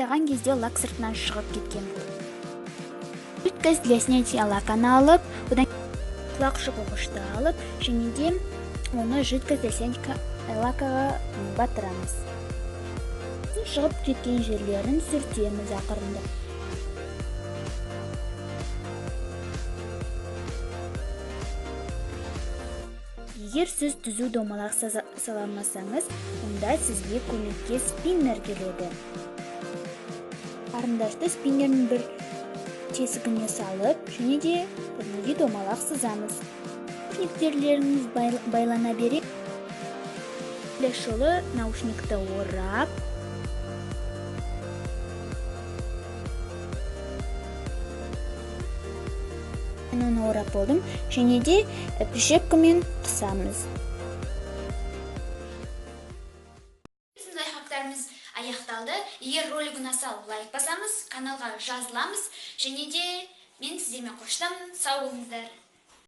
аяған кезде лак сыртынан шығып кеткен. Жидкость для снятия лаканы алып, одан құлақ шығуғышты алып, және де оны жидкость для снятия лакаға батырамыз. Шығып кеткен жерлерін сүртеміз ақырында. Егер сіз түзу домалақ саламасаңыз, онда сізге көмекке спиннер келеді. Қарындашты спиннердің бір тесігіне салып, және де бірнеге домалақ сызамыз. Наушниктерлеріңіз байлана бере, жолы наушникті орап, оны орап болдым, және де прищепкамен қысамыз. Лайфхактарымыз аяқталды. Егер ролик ұнаса, лайк басамыз, каналға жазыламыз, және де мен сіздермен қоштасамын. Сау болыңыздар.